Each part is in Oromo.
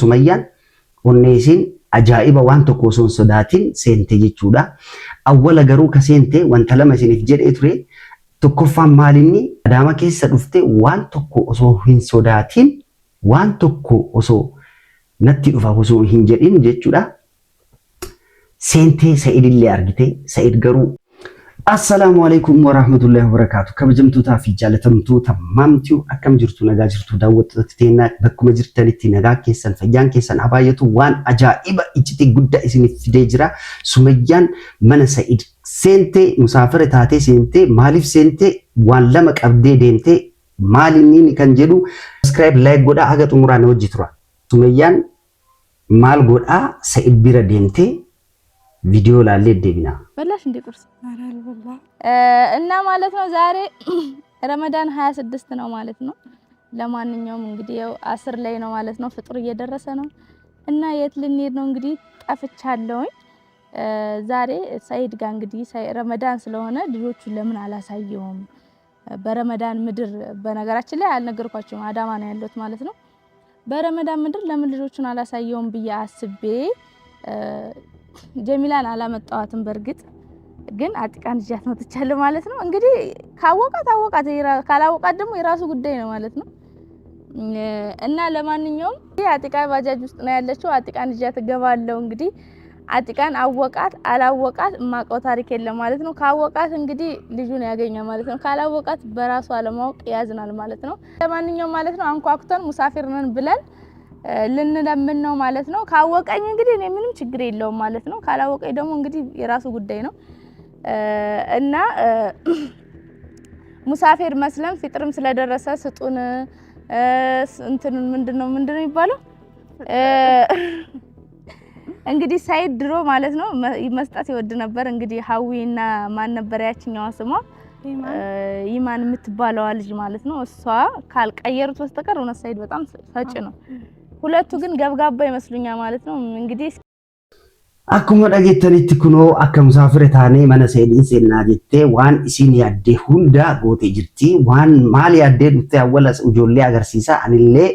Sumayyaan onneesiin ajaa'iba waan tokko osoo hin sodaatin seente jechuudha. Awwala garuu ka seente wanta lama isiniif jedhee ture. Tokkoffaan maalinni Adaama keessa dhufte waan tokko osoo hin sodaatin waan tokko osoo natti dhufa osoo hin jedhin jechuudha. Seentee Sa'idillee argite. Sa'id garuu Assalamu alaikum warahmatullahi wabarakatuh. Kabajamtootaa fi jaalatamtoota maamtii akkam jirtu nagaa jirtu daawwattoota teennaa bakkuma jirtanitti nagaa keessan fayyaan keessan habaayatu waan ajaa'iba iccitii guddaa isiniif fidee jira. Sumayyaan mana Sa'id seentee musaafira taatee seentee maaliif seentee waan lama qabdee deemtee maalinni kan jedhu subscribe like godhaa haga xumuraan hojii tura. Sumayyaan maal godhaa Sa'id bira deemtee ቪዲዮ ላለ ደብና በላሽ እንደ ቁርስ አራል በላ እና ማለት ነው ዛሬ ረመዳን 26 ነው ማለት ነው። ለማንኛውም እንግዲህ ያው 10 ላይ ነው ማለት ነው። ፍጡር እየደረሰ ነው እና የት ልንሄድ ነው እንግዲህ ጠፍቻለሁኝ። ዛሬ ሰይድ ጋር እንግዲህ ረመዳን ስለሆነ ልጆቹን ለምን አላሳየውም በረመዳን ምድር በነገራችን ላይ አልነገርኳቸውም አዳማ ነው ያሉት ማለት ነው። በረመዳን ምድር ለምን ልጆቹን አላሳየውም ብዬ አስቤ ጀሚላን አላመጣዋትም በርግጥ ግን አጥቃን ጃት መጥቻለሁ ማለት ነው። እንግዲህ ካወቃት ካላወቃት ደግሞ የራሱ ጉዳይ ነው ማለት ነው። እና ለማንኛውም አጥቃ ባጃጅ ውስጥ ነው ያለችው። አጥቃን ጃት ገባለው እንግዲህ አጥቃን አወቃት አላወቃት ማቀው ታሪክ የለም ማለት ነው። ካወቃት እንግዲህ ልጁን ያገኛል ማለት ነው። ካላወቃት በራሱ አለማወቅ ያዝናል ማለት ነው። ለማንኛውም ማለት ነው አንኳኩተን ሙሳፊር ነን ብለን ልንለምን ነው ማለት ነው። ካወቀኝ እንግዲህ እኔ ምንም ችግር የለውም ማለት ነው። ካላወቀኝ ደግሞ እንግዲህ የራሱ ጉዳይ ነው። እና ሙሳፊር መስለም ፍጥርም ስለደረሰ ስጡን እንትን ምንድነው የሚባለው እንግዲህ ሳይድ ድሮ ማለት ነው መስጠት ይወድ ነበር። እንግዲህ ሀዊና ማን ነበር ያችኛዋ ስሟ ኢማን የምትባለው ልጅ ማለት ነው። እሷ ካልቀየሩት በስተቀር ነው ሳይድ በጣም ፈጭ ነው። ሁለቱ ግን ገብጋባ ይመስሉኛል ማለት ነው። እንግዲህ akkuma dhageettanitti kunoo akka musaafira taanee mana Sa'idin seennaa jettee waan isin yaaddee hunda gootee jirti. Waan maal yaaddee dhufte awwala ijoollee agarsiisa. Anillee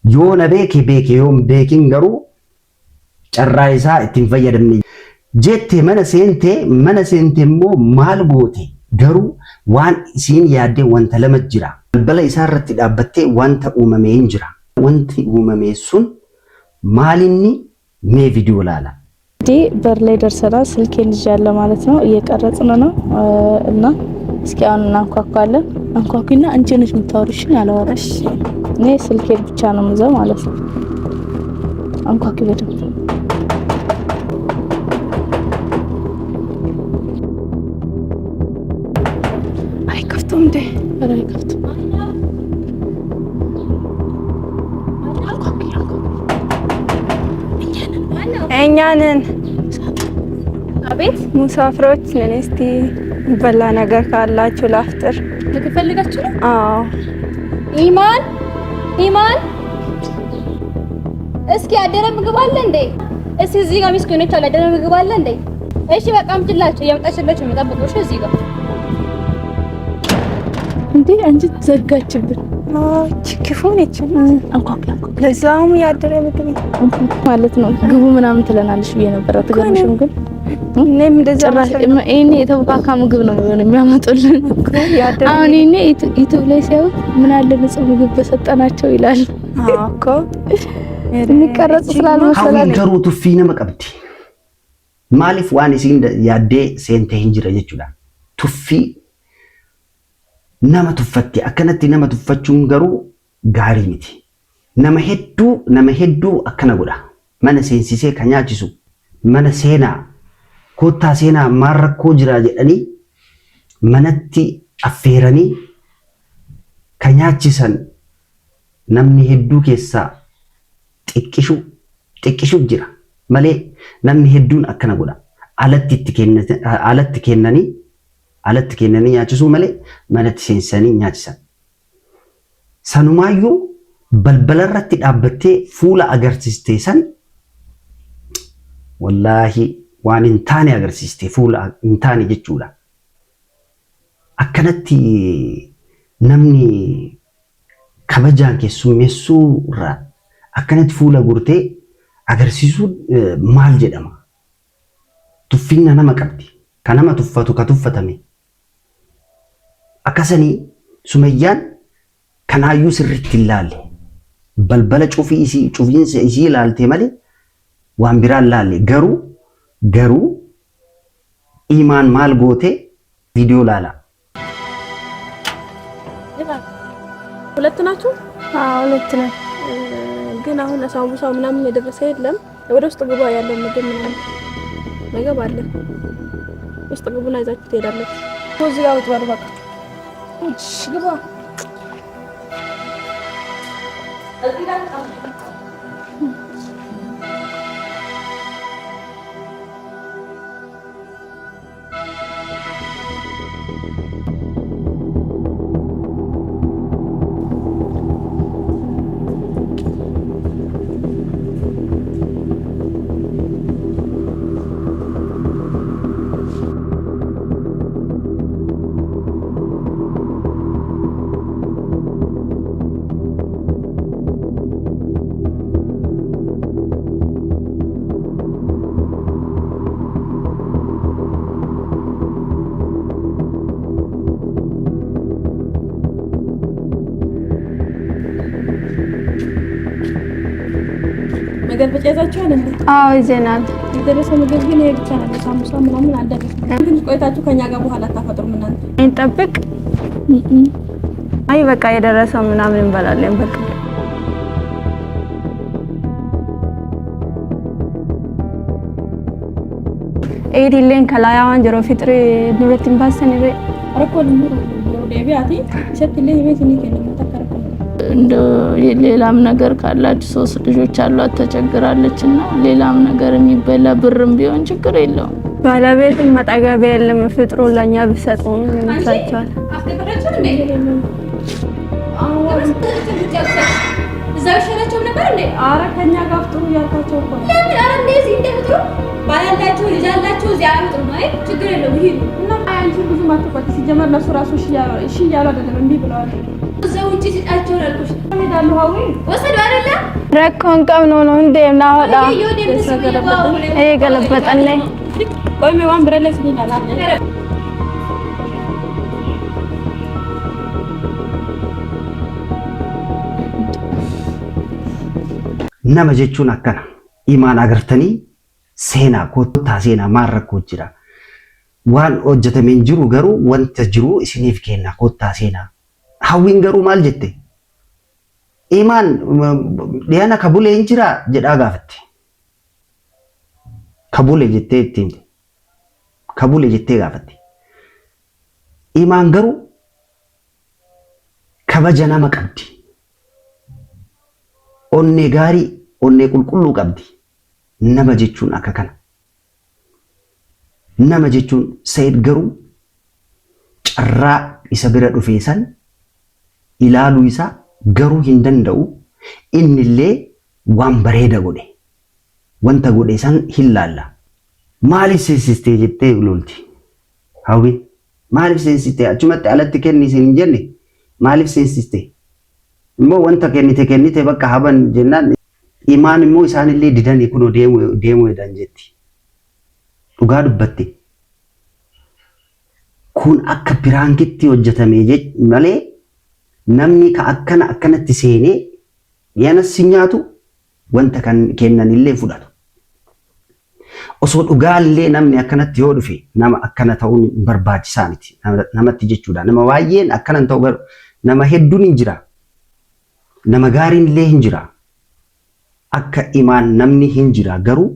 yoo na beeke yoo hin beekin garuu carraa isaa ittiin fayyadamne jettee mana seente immoo maal goote garuu waan isin yaaddee wanta lama jira. Balbala isaa irratti dhaabbattee wanta uumamee hin jira. Wanti uumamee sun maalinni mee ቪዲዮ ላላ ዲ በር ላይ ደርሰናል። ስልኬን ይዣለሁ ማለት ነው። እየቀረጽን ነው እና እስኪ አሁን እናንኳኳለን። አንኳኩና አንቺ ነሽ የምታወሪሽኝ አላወራሽ እኔ ስልኬን ብቻ ነው የምዘው ማለት ነው። አንኳኩ በደምብ አይከፍቱም እንዴ? ኧረ አይከፍቱም። እኛንን አቤት ሙሳፍሮች ነን። እስቲ በላ ነገር ካላችሁ ላፍጥር ልትፈልጋችሁ ነው? አዎ ኢማን እስኪ አደረ ምግብ አለ እንዴ? እስኪ እዚህ ጋር ምስኪኖች አለ አደረ ምግብ አለ እንዴ? እሺ በቃ አምጪላችሁ እያመጣችላችሁ የምጠብቁሽ እዚህ ጋር እንዴ አንቺ ዘጋችብን። ክፉን እቺን አንኳኩ ለዛውም ያደረ ምግብ ማለት ነው። ግቡ ምናምን ትለናለሽ ብዬ ነበር። አትገርምሽም? ግን እኔም እንደዛ እኔ የተወካካ ምግብ ነው የሚያመጡልን። አሁን እኔ ዩቲዩብ ላይ ሲያዩ ምን አለ ንጹህ ምግብ በሰጠናቸው ይላል እኮ የሚቀረጽ ስላልመሰለኝ ገሩ ቱፊነ መቀብቲ ማሊፍ ዋን ሲንደ ያዴ ሴንተ ሂንጅረ ጀቹዳ ቱፊ nama tuffatti akkanatti nama tuffachuun garuu gaarii miti. Nama hedduu akkana godha. Mana seensisee kan nyaachisu mana seenaa koottaa seenaa maal rakkoo jira jedhanii manatti affeeranii kan nyaachisan namni hedduu keessaa xiqqishu jira malee namni hedduun akkana godha. Alatti kennanii nyaachisuu malee manatti seensanii nyaachisan. Sanumaayyuu balbala irratti dhaabbattee fuula agarsiistee san wallaahi waan hin taane agarsiistee fuula hin taane jechuudha. Akkanatti namni kabajaan keessummeessuu irraa akkanatti fuula gurtee agarsiisuun maal jedhama? Tuffinna nama qabdi. Kan nama tuffatu ka tuffatame. Akkasanii Sumayyaan kanaayyuu sirriitti hin laalle. Balbala cufiinsa isii ilaalte malee waan biraa hin laalle. Garuu Imaan maal goote ቪዲዮ ላላ ሁለት ናችሁ? አዎ ሁለት ነን። ግን አሁን አሳምቡሳው ምናምን የደረሰ የለም። ወደ ውስጥ ግባ ያለው ምግብ ምናምን ነገር አለ። ውስጥ ግቡና ይዛችሁ ትሄዳላችሁ። እዚህ ጋር ወጥ በቃ እሺ ግባ። እዚህ ጋር ነገር በጨዛችኋል እንዴ? አዎ ይዘናል። የደረሰው ምግብ ግን ይሄ ብቻ ነው። ሳምቡሳ ምናምን አልደረሰም። ትንሽ ቆይታችሁ ከኛ ጋር በኋላ ታፈጥሩም እናንተ እንጠብቅ። አይ በቃ የደረሰው ምናምን እንበላለን። በቃ ኤዲሌን ከላያዋን ጀሮ ፍጥሪ ዱረት ኢምባሰን ይሬ አረኮል ነው ዴቢያቲ ሸትሌ ቤት ነው ተከረከረ እንደ ሌላም ነገር ካላችሁ 3 ልጆች አሏት ተቸግራለችና ሌላም ነገር የሚበላ ብርም ቢሆን ችግር የለውም። ባለቤት መጠገብ የለም ፍጥሩ ለኛ ቢሰጡን እንሳቻለን። አፍተበረችን እንዴ እዛው ሸራቸው ነበር እንዴ? አረ ከኛ ጋር ፍጥሩ ያልኳቸው እኮ ለምን? አረ እንደዚህ እንደፍጥሩ ባላላችሁ ልጅ አላችሁ እዚያ ፍጥሩ ነው። አይ ችግር የለውም ይሄዱ እና አንቺ ብዙ ማጥፋት ሲጀመር ለሱ ራሱ እሺ ያሉ አይደለም እንዴ ብለዋል። እዛው እንጂ ሲጣቸው አልኩሽ ሄዳሉ ሀዊ ወሰዱ አይደለ? ረኮን ቀም ነው እንዴ እናወጣ እይ ገለበጠነ ቆይ ዋን ብረለስ ቢላላ nama jechuun akkana imaan agartanii seenaa kottaa seenaa maal rakkoo jira waan hojjetameen jiru garuu wanta jiru isiniif kenna kottaa seenaa hawwiin garuu maal jette imaan dhiyaana kabulee hin jira jedhaa gaafatte kabulee jettee ittiin kabulee jettee gaafatte imaan garuu kabaja nama qabdi onnee gaarii onnee qulqulluu qabdi nama jechuun akka kana nama jechuun Said garuu carraa isa bira dhufee san ilaaluu isaa garuu hin danda'u innillee waan bareeda godhe wanta godhe san hin laalla maaliif seensistee jettee lolti hawwi maaliif seensistee achumatti alatti kenni isin hin jenne maaliif seensistee immoo wanta kennite bakka haban jennaan imaan immoo isaanillee didanii kunoo deemu jedhan jetti dhugaa dubbatte kun akka piraankitti hojjetame malee namni ka akkanatti seenee yanas nyaatu wanta kan kennanillee fudhatu osoo dhugaallee namni akkanatti yoo dhufe nama akkana ta'uun barbaachisaa miti namatti jechuudha nama baay'een akkanan ta'u nama hedduun hin jira nama gaariin illee hin jira akka imaan namni hin jira garuu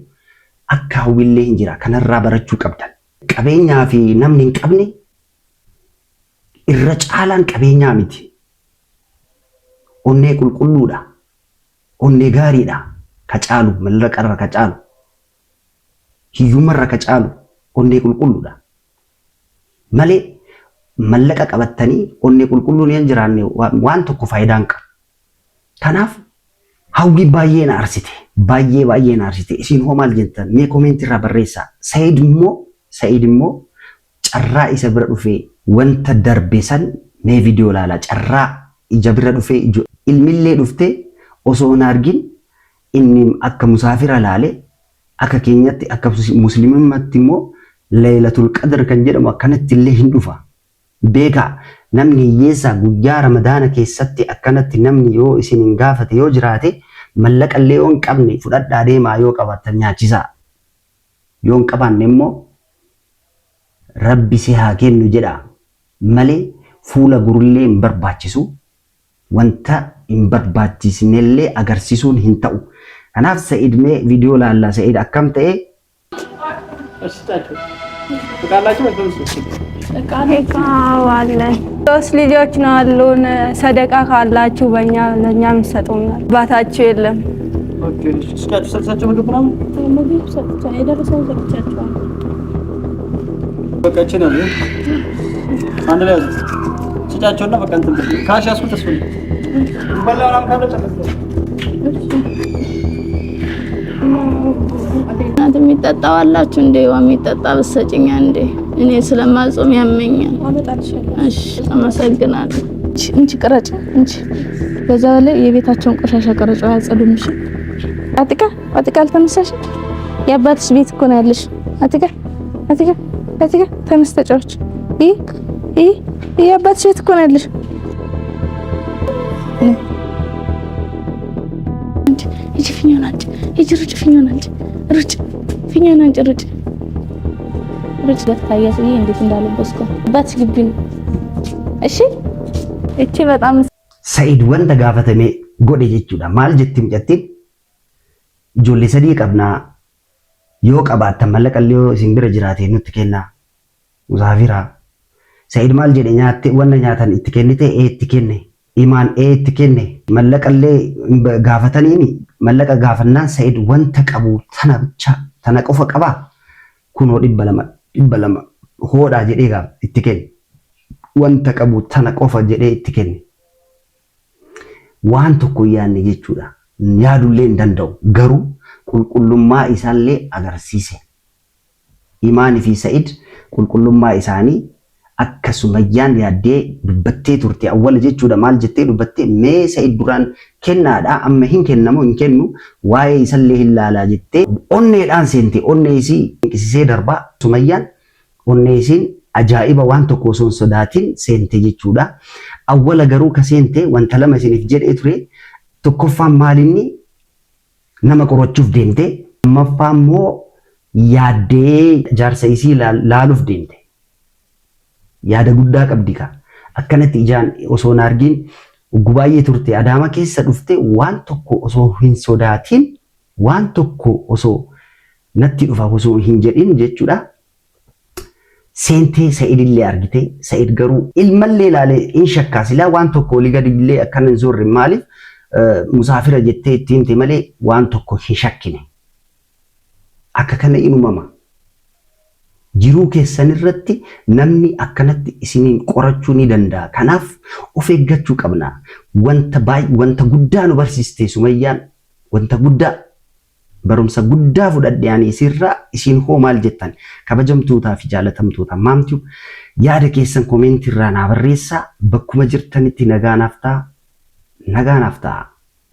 akka hawwillee hin jira kanarraa barachuu qabdan qabeenyaa fi namni hin qabne irra caalaan qabeenyaa miti onnee qulqulluudha onnee gaariidha ka caalu mallaqarra ka caalu hiyyumarra ka caalu onnee qulqulluudha malee mallaqa qabattanii onnee qulqulluun hin jiraanne waan tokko faayidaan qabu kanaaf hawwi baay'ee na arsite isin hoo maal jettan mee koomenti irraa barreessaa Said immoo carraa isa bira dhufee wanta darbe san mee viidiyoo laala carraa ija bira dhufee ilmillee dhufte osoo hin argin inni akka musaafira laale akka keenyatti akka musliimummaatti immoo Laylatul Qadr kan jedhamu akkanatti illee hin dhufa. Beeka namni hiyyeessa guyyaa Ramadaana keessatti akkanatti namni yoo isin hin gaafate yoo jiraate mallaqa illee yoo hin qabne fudhadhaa deemaa yoo qabaatan nyaachisaa. Yoo hin qabaanne immoo Rabbi si haa kennu jedha malee fuula gurullee hin barbaachisu wanta hin barbaachisnellee agarsiisuun hin ta'u. Kanaaf Sa'id mee viidiyoo laallaa Sa'id akkam ta'e ሶስት ልጆች ነው አሉን። ሰደቃ ካላችሁ በእኛ ለእኛ የሚሰጡናል። ባታችሁ የለም። ኦኬ ሰጥቻቸው ምግብ ምናምን ምግብ ሰጥቻቸው የደረሰውን ሰጥቻቸዋል። በቃ ይችላል። አንድ ላይ ስጫቸውና በቃ እንትን ካሽ ያስኩት እሱ ነው። በላውራም ካለ ጨረሰ። እናንተ የሚጠጣው አላችሁ እንዴ? የሚጠጣ ብትሰጪኝ እንዴ? እኔ ስለማጾም ያመኛል። እሺ አመሰግናለሁ። እንቺ ቅረጭ እንቺ በዛ ላይ የቤታቸውን ቆሻሻ ቀረጫ ያጸዱም። እሺ አጥቃ አልተነሳሽ? የአባትሽ ቤት እኮ ነው ያለሽ። አጥቃ ተነስ ተጫወች። ይሄ የአባትሽ ቤት እኮ ነው ያለሽ። እንቺ ፊኛውን አንቺ ሩጭ ፊኛውን አንቺ ሩጭ ፊኛውን አንቺ ሩጭ ለታያስ ይሄ እንዴት እንዳለበስኩ አባትሽ ግቢ ነው። እሺ እቺ በጣም Sa'id wanta gaafatame godhe jechuudha. Maal jetti mucattiin ijoollee sadii qabnaa yoo qabaattan mallaqa illee yoo isin bira jiraate nutti kennaa musaafira. Sa'id maal jedhe nyaatte wanna nyaatan itti kennite itti kenne imaan itti kenne mallaqa illee gaafataniini mallaqa gaafannaan Sa'id wanta qabu tana bicha tana qofa qabaa kunoo 200 hoodhaa jedhee itti kenne wanta qabu tana qofa jedhee itti kenne. Waan tokko yaanne jechuudha. Yaadullee hin danda'u. Garuu qulqullummaa isaallee agarsiise. Imaanii fi Sa'id qulqullummaa isaanii akka Sumayyaan yaaddee dubbattee turte awwala jechuudha. Maal jettee dubbattee mee Sa'id duraan kennaadhaa amma hin kennamu hin kennu waa'ee isaallee hin laalaa jettee onneedhaan seente. Onnee isii qisisee darbaa Sumayyaan onnee isiin ajaa'iba waan tokko osoo hin sodaatin seente jechuudha. Awwala garuu ka seente wanta lama isiniif jedhee ture. Tokkoffaan maalinni nama qorachuuf deemte. Lammaffaan immoo yaaddee jaarsa isii laaluuf deemte. Yaada guddaa qabdi ka. Akkanatti ijaan osoo hin argin baay'ee turte Adaama keessa dhufte waan tokko osoo hin sodaatin waan tokko osoo natti dhufa osoo hin jedhin jechuudha. Seentee Sa'id illee argite. Sa'id garuu ilmallee ilaalee in shakkaa silaa waan tokko olii gadi illee akkana hin zorre maaliif musaafira jettee itti himte malee waan tokko hin shakkine. Akka kana inumama. Jiruu keessan irratti namni akkanatti isiniin qorachuu ni danda'a. Kanaaf of eeggachuu qabna. Wanta guddaa nu barsiiste Sumayyaan wanta guddaa barumsa guddaa fudhadheen isirraa isin hoo maal jettan kabajamtootaa fi jaalatamtoota maamtu yaada keessan koomentii irraa naa barreessaa. Bakkuma jirtanitti nagaan haftaa.